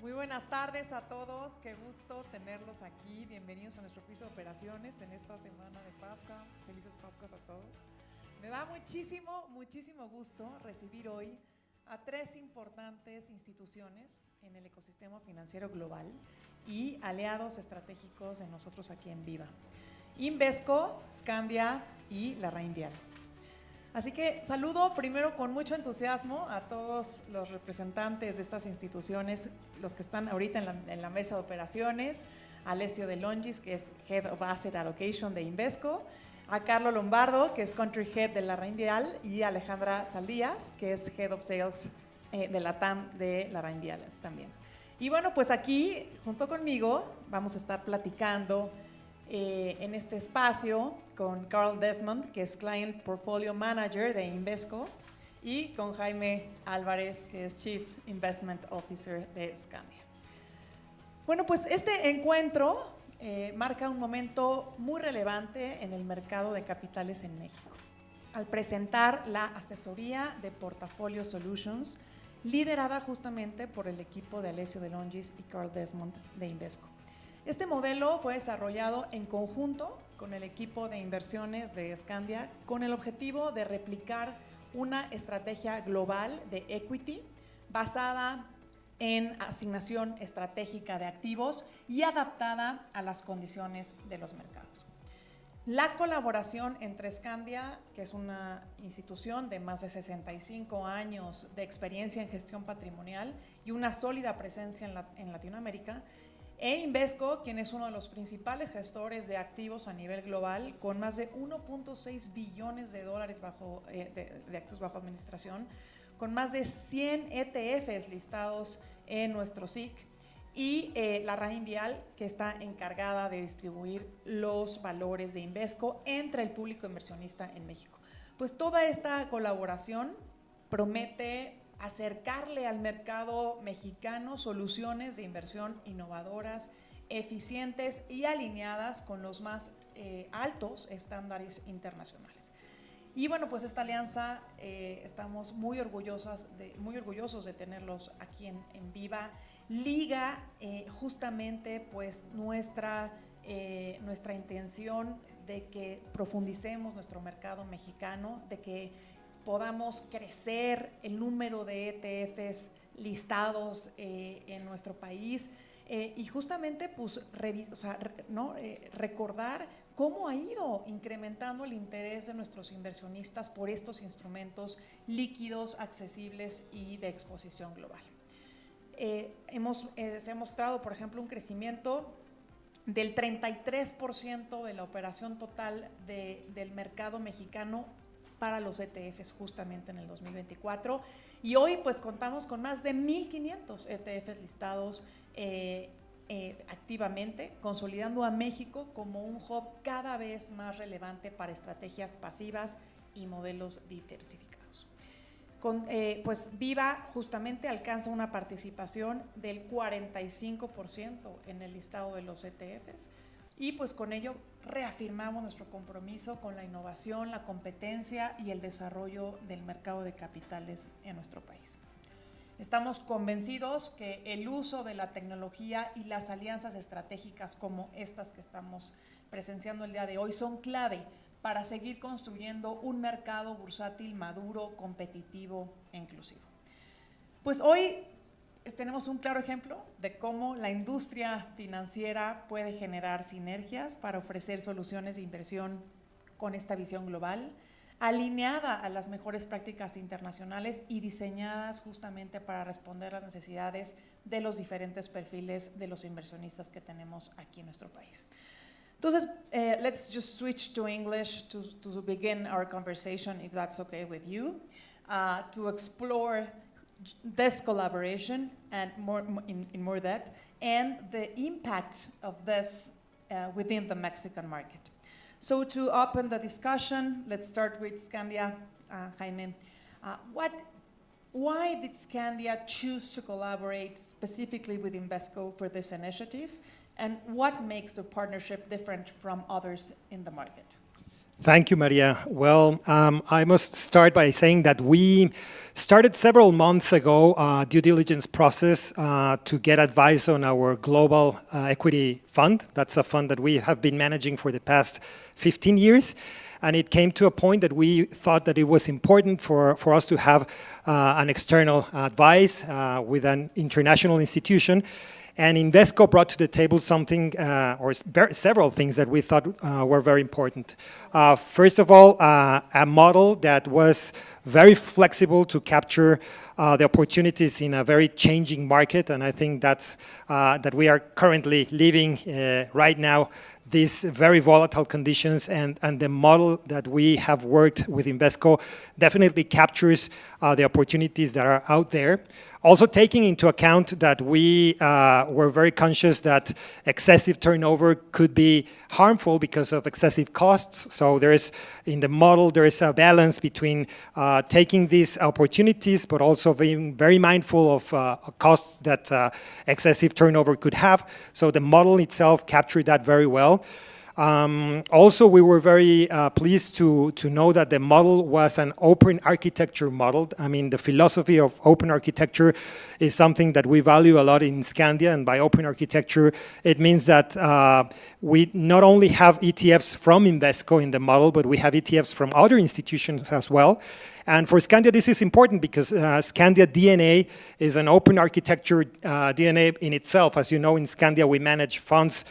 Muy buenas tardes a todos, qué gusto tenerlos aquí. Bienvenidos a nuestro piso de operaciones en esta semana de Pascua. Felices Pascuas a todos. Me da muchísimo gusto recibir hoy a tres importantes instituciones en el ecosistema financiero global y aliados estratégicos de nosotros aquí en Viva: Invesco, Skandia y LarrainVial. Así que saludo primero con mucho entusiasmo a todos los representantes de estas instituciones, los que están ahorita en la mesa de operaciones, a Alessio de Longis, que es Head of Asset Allocation de Invesco, a Carlo Lombardo, que es Country Head de LarrainVial, y a Alejandra Saldías, que es Head of Sales de la TAM de LarrainVial también. Y bueno, pues aquí, junto conmigo, vamos a estar platicando en este espacio con Carl Desmond, que es Client Portfolio Manager de Invesco, y con Jaime Álvarez, que es Chief Investment Officer de Skandia. Bueno, pues este encuentro marca un momento muy relevante en el mercado de capitales en México, al presentar la asesoría de Portfolio Solutions, liderada justamente por el equipo de Alessio de Longis y Carl Desmond de Invesco. Este modelo fue desarrollado en conjunto con el equipo de inversiones de Skandia con el objetivo de replicar una estrategia global de equity basada en asignación estratégica de activos y adaptada a las condiciones de los mercados. La colaboración entre Skandia, que es una institución de más de 65 años de experiencia en gestión patrimonial y una sólida presencia en Latinoamérica, e Invesco, quien es uno de los principales gestores de activos a nivel global, con más de 1.6 billones de dólares de activos bajo administración, con más de 100 ETFs listados en nuestro SIC, y LarrainVial, que está encargada de distribuir los valores de Invesco entre el público inversionista en México. Pues toda esta colaboración promete acercarle al mercado mexicano soluciones de inversión innovadoras, eficientes y alineadas con los más altos estándares internacionales. Y bueno, pues esta alianza estamos muy orgullosos de tenerlos aquí en Viva. Liga justamente pues nuestra intención de que profundicemos nuestro mercado mexicano, de que podamos crecer el número de ETFs listados en nuestro país y justamente pues, recordar cómo ha ido incrementando el interés de nuestros inversionistas por estos instrumentos líquidos, accesibles y de exposición global. Se ha mostrado, por ejemplo, un crecimiento del 33% de la operación total del mercado mexicano para los ETFs justamente en el 2024, y hoy pues contamos con más de 1,500 ETFs listados activamente, consolidando a México como un hub cada vez más relevante para estrategias pasivas y modelos diversificados. Pues Viva justamente alcanza una participación del 45% en el listado de los ETFs, y pues con ello reafirmamos nuestro compromiso con la innovación, la competencia y el desarrollo del mercado de capitales en nuestro país. Estamos convencidos que el uso de la tecnología y las alianzas estratégicas como estas que estamos presenciando el día de hoy son clave para seguir construyendo un mercado bursátil maduro, competitivo e inclusivo. Pues hoy tenemos un claro ejemplo de cómo la industria financiera puede generar sinergias para ofrecer soluciones de inversión con esta visión global, alineada a las mejores prácticas internacionales y diseñadas justamente para responder a las necesidades de los diferentes perfiles de los inversionistas que tenemos aquí en nuestro país. Entonces, let's just switch to English to begin our conversation, if that's okay with you, to explore this collaboration and in more depth, and the impact of this within the Mexican market. So to open the discussion, let's start with Skandia, Jaime. Why did Skandia choose to collaborate specifically with Invesco for this initiative, and what makes the partnership different from others in the market? Thank you, Maria. Well, I must start by saying that we started several months ago a due diligence process to get advice on our global equity fund. That's a fund that we have been managing for the past 15 years. And it came to a point that we thought that it was important for us to have an external advice with an international institution. And Invesco brought to the table something, several things that we thought were very important. First of all, a model that was very flexible to capture the opportunities in a very changing market, and I think that's that we are currently living right now these very volatile conditions, and the model that we have worked with Invesco definitely captures the opportunities that are out there. Also taking into account that we were very conscious that excessive turnover could be harmful because of excessive costs. So in the model, there is a balance between taking these opportunities, but also being very mindful of costs that excessive turnover could have. So the model itself captured that very well. Also, we were very pleased to know that the model was an open architecture model. I mean, the philosophy of open architecture is something that we value a lot in Skandia, and by open architecture, it means that we not only have ETFs from Invesco in the model, but we have ETFs from other institutions as well. And for Skandia, this is important because Skandia DNA is an open architecture DNA in itself. As you know, in Skandia, we manage funds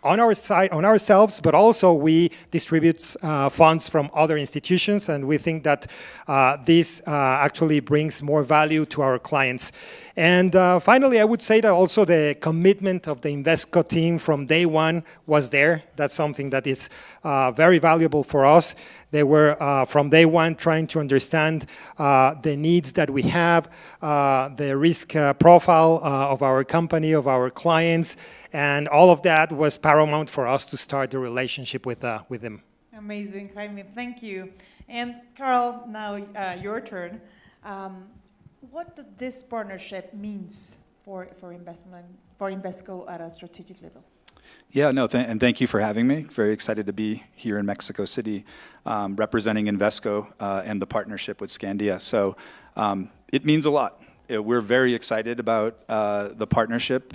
on our side, on ourselves, but also we distribute funds from other institutions, and we think that this actually brings more value to our clients. And finally, I would say that also the commitment of the Invesco team from day one was there. That's something that is very valuable for us. They were, from day one, trying to understand the needs that we have, the risk profile of our company, of our clients, and all of that was paramount for us to start the relationship with them. Amazing, Jaime, thank you. And Carl, now your turn. What does this partnership means for Invesco at a strategic level? Yeah, no, and thank you for having me. Very excited to be here in Mexico City, representing Invesco and the partnership with Skandia. So it means a lot. We're very excited about the partnership.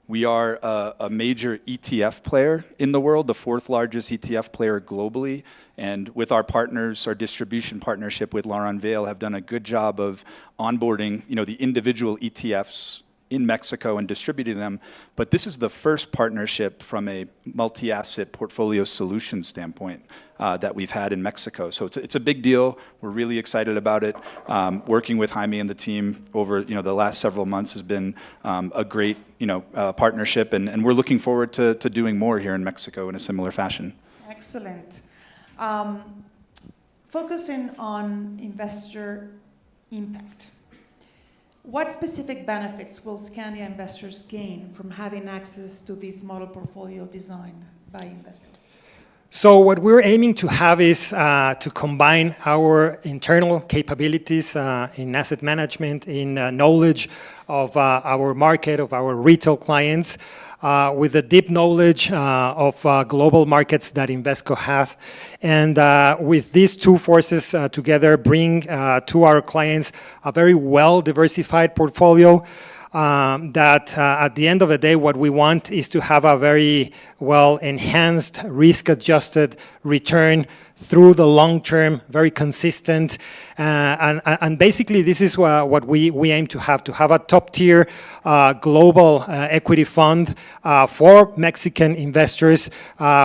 We are a major ETF player in the world, the fourth largest ETF player globally. And with our partners, our distribution partnership with LarrainVial have done a good job of onboarding, the individual ETFs in Mexico and distributing them. But this is the first partnership from a multi-asset portfolio solution standpoint that we've had in Mexico. So it's a big deal. We're really excited about it. Working with Jaime and the team over the last several months has been a great partnership, and we're looking forward to doing more here in Mexico in a similar fashion. Excellent. Focusing on investor impact. What specific benefits will Skandia investors gain from having access to this model portfolio designed by Invesco? So what we're aiming to have is to combine our internal capabilities in asset management, in knowledge of our market, of our retail clients, with the deep knowledge of global markets that Invesco has. And with these two forces together, bring to our clients a very well-diversified portfolio that at the end of the day, what we want is to have a very well-enhanced, risk-adjusted return through the long term, very consistent. And basically, this is what we aim to have a top-tier global equity fund for Mexican investors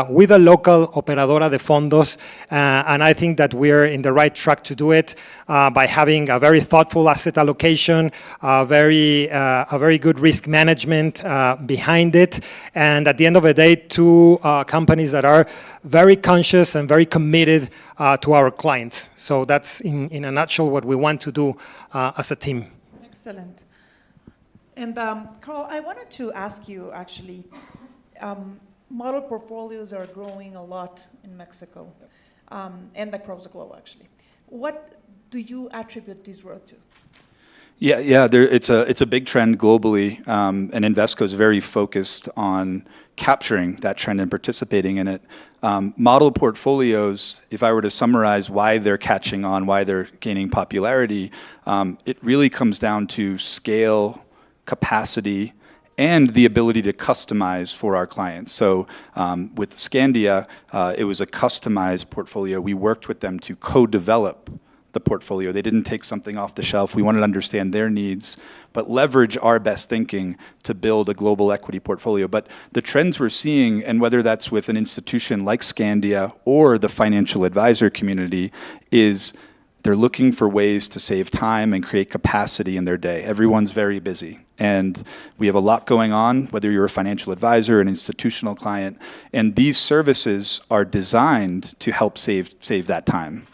with a local operadora de fondos. And I think that we're in the right track to do it by having a very thoughtful asset allocation, a very good risk management behind it. And at the end of the day, two companies that are very conscious and very committed to our clients. So that's in a nutshell what we want to do as a team. Excellent. And Carl, I wanted to ask you actually, model portfolios are growing a lot in Mexico and across the globe actually. What do you attribute this growth to? Yeah, it's a big trend globally, and Invesco is very focused on capturing that trend and participating in it. Model portfolios, if I were to summarize why they're catching on, why they're gaining popularity, it really comes down to scale, capacity, and the ability to customize for our clients. So with Skandia, it was a customized portfolio. We worked with them to co-develop the portfolio. They didn't take something off the shelf. We wanted to understand their needs, but leverage our best thinking to build a global equity portfolio. But the trends we're seeing, and whether that's with an institution like Skandia or the financial advisor community, is they're looking for ways to save time and create capacity in their day. Everyone's very busy. And we have a lot going on, whether you're a financial advisor, an institutional client, and these services are designed to help save that time.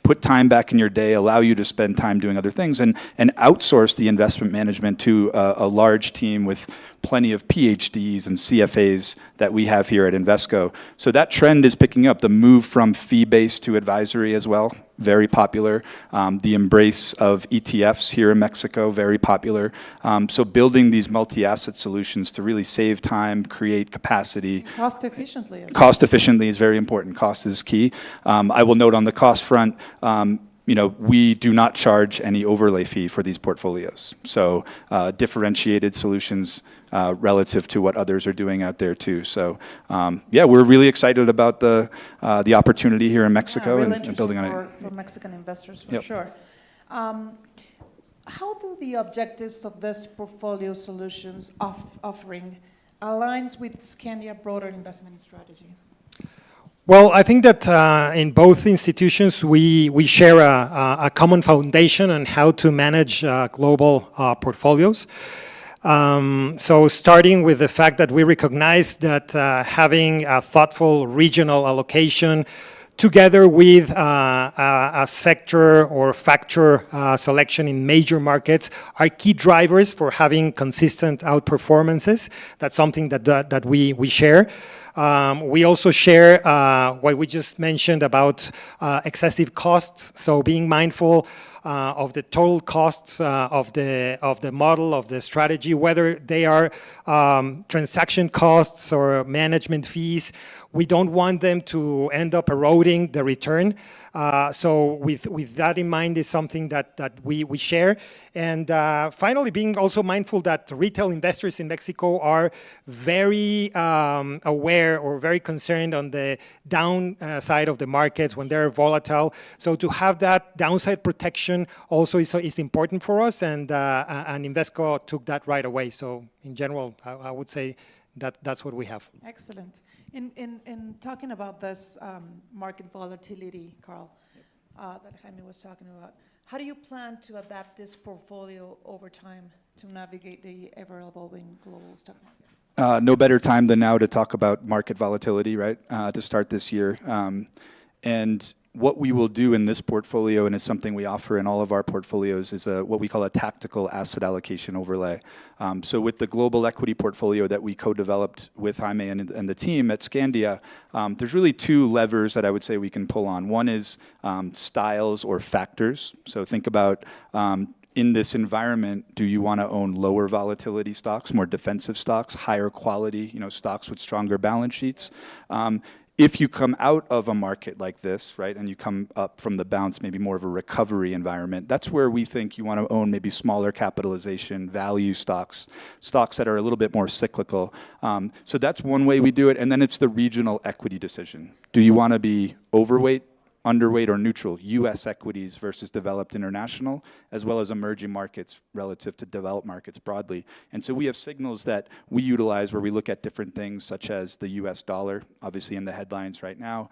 Put time back in your day, allow you to spend time doing other things, and outsource the investment management to a large team with plenty of PhDs and CFAs that we have here at Invesco. So that trend is picking up, the move from fee-based to advisory as well, very popular. The embrace of ETFs here in Mexico, very popular. So building these multi-asset solutions to really save time, create capacity. Cost efficiently. As well. Cost efficiently is very important. Cost is key. I will note on the cost front, we do not charge any overlay fee for these portfolios. So differentiated solutions relative to what others are doing out there too. So we're really excited about the opportunity here in Mexico and building on it. For Mexican investors, for sure. How do the objectives of this portfolio solutions offering aligns with Skandia broader investment strategy? Well, I think that in both institutions, we share a common foundation on how to manage global portfolios. So starting with the fact that we recognize that having a thoughtful regional allocation together with a sector or factor selection in major markets are key drivers for having consistent outperformances. That's something that we share. We also share what we just mentioned about excessive costs. So being mindful of the total costs of the model, of the strategy, whether they are transaction costs or management fees. We don't want them to end up eroding the return. So with that in mind is something that we share. And finally, being also mindful that retail investors in Mexico are very aware or very concerned on the downside of the markets when they're volatile. So to have that downside protection also is important for us, and Invesco took that right away. So in general, I would say that's what we have. Excellent. In talking about this market volatility, Carl, that Jaime was talking about, how do you plan to adapt this portfolio over time to navigate the ever-evolving global stock market? No better time than now to talk about market volatility, right, to start this year. And what we will do in this portfolio, and it's something we offer in all of our portfolios, is what we call a tactical asset allocation overlay. So with the global equity portfolio that we co-developed with Jaime and the team at Skandia, there's really two levers that I would say we can pull on. One is styles or factors. So think about in this environment, do you want to own lower volatility stocks, more defensive stocks, higher quality, stocks with stronger balance sheets? If you come out of a market like this, right, and you come up from the bounce, maybe more of a recovery environment, that's where we think you want to own maybe smaller capitalization, value stocks that are a little bit more cyclical. So that's one way we do it. And then it's the regional equity decision. Do you want to be overweight, underweight, or neutral, U.S. equities versus developed international, as well as emerging markets relative to developed markets broadly? And so we have signals that we utilize where we look at different things such as the U.S. dollar, obviously in the headlines right now,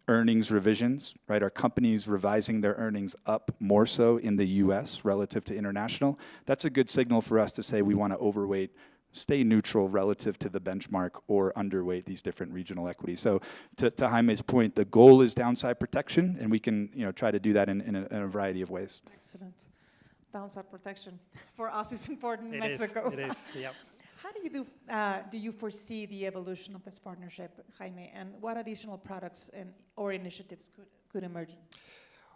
earnings revisions, right? Are companies revising their earnings up more so in the U.S. relative to international? That's a good signal for us to say we want to overweight, stay neutral relative to the benchmark, or underweight these different regional equities. So to Jaime's point, the goal is downside protection, and we can try to do that in a variety of ways. Excellent. Downside protection for us is important in Mexico. It is, yep. How do you foresee the evolution of this partnership, Jaime, and what additional products or initiatives could emerge?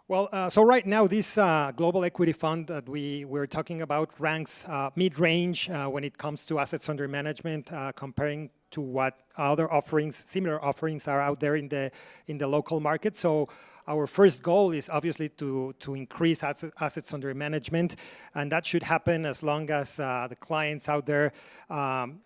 Well, so right now, this global equity fund that we're talking about ranks mid-range when it comes to assets under management, comparing to what other offerings, similar offerings are out there in the local market. So our first goal is obviously to increase assets under management, and that should happen as long as the clients out there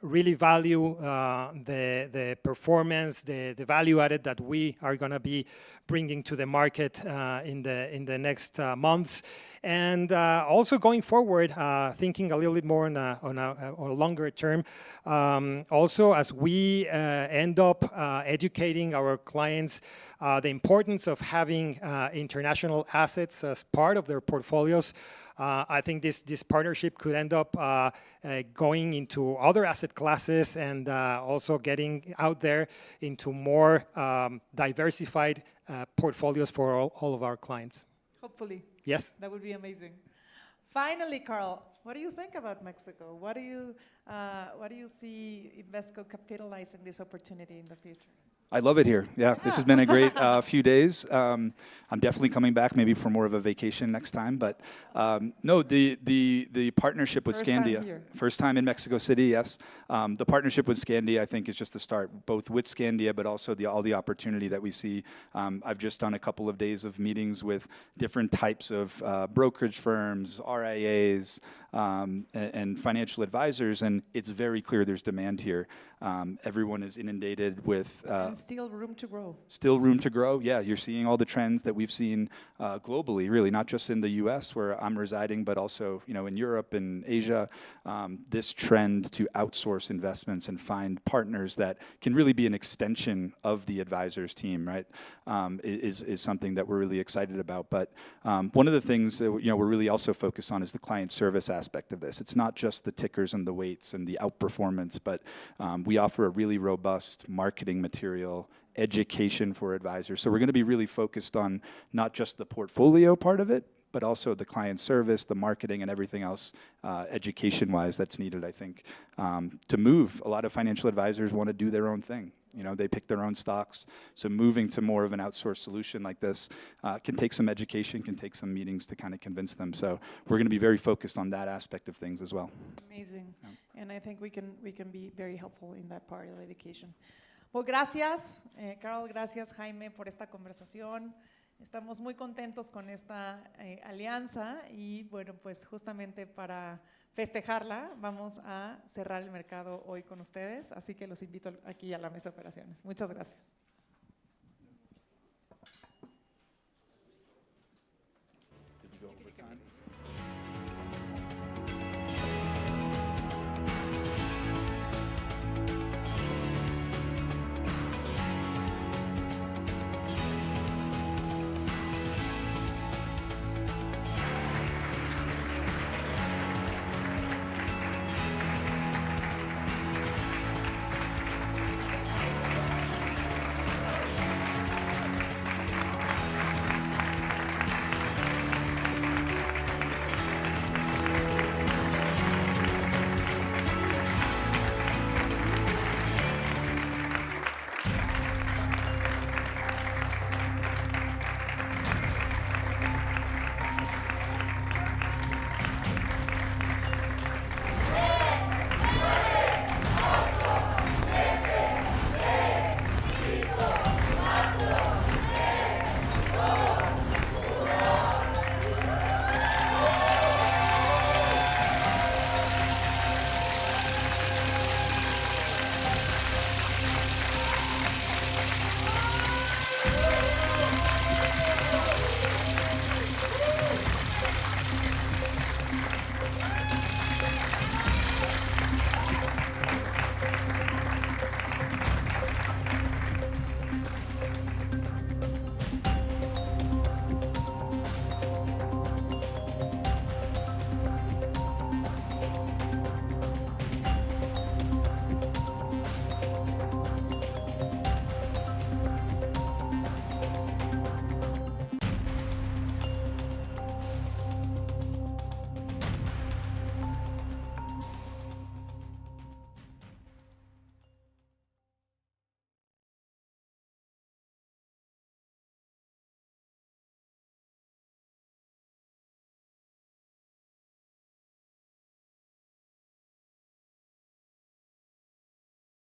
really value the performance, the value added that we are going to be bringing to the market in the next months. And also going forward, thinking a little bit more on a longer term, also as we end up educating our clients the importance of having international assets as part of their portfolios. I think this partnership could end up going into other asset classes and also getting out there into more diversified portfolios for all of our clients. Hopefully. Yes. That would be amazing. Finally, Carl, what do you think about Mexico? What do you see Invesco capitalizing this opportunity in the future? I love it here. Yeah, this has been a great few days. I'm definitely coming back, maybe for more of a vacation next time. But no, the partnership with Skandia, first time in Mexico City, yes. The partnership with Skandia, I think, is just the start, both with Skandia, but also all the opportunity that we see. I've just done a couple of days of meetings with different types of brokerage firms, RIAs, and financial advisors, and it's very clear there's demand here. Everyone is inundated with and still room to grow. Still room to grow. Yeah, you're seeing all the trends that we've seen globally, really, not just in the U.S. where I'm residing, but also in Europe and Asia. This trend to outsource investments and find partners that can really be an extension of the advisor's team, right, is something that we're really excited about. But one of the things that we're really also focused on is the client service aspect of this. It's not just the tickers and the weights and the outperformance, but we offer a really robust marketing material, education for advisors. So we're going to be really focused on not just the portfolio part of it, but also the client service, the marketing, and everything else education-wise that's needed, I think, to move. A lot of financial advisors want to do their own thing. They pick their own stocks. So moving to more of an outsourced solution like this can take some education, can take some meetings to kind of convince them. So we're going to be very focused on that aspect of things as well. Amazing. Yeah. And I think we can be very helpful in that part of education. Well, gracias, Carl, gracias, Jaime, por esta conversación. Estamos muy contentos con esta alianza y, bueno, pues justamente para festejarla vamos a cerrar el mercado hoy con ustedes, así que los invito aquí a la mesa de operaciones. Muchas gracias.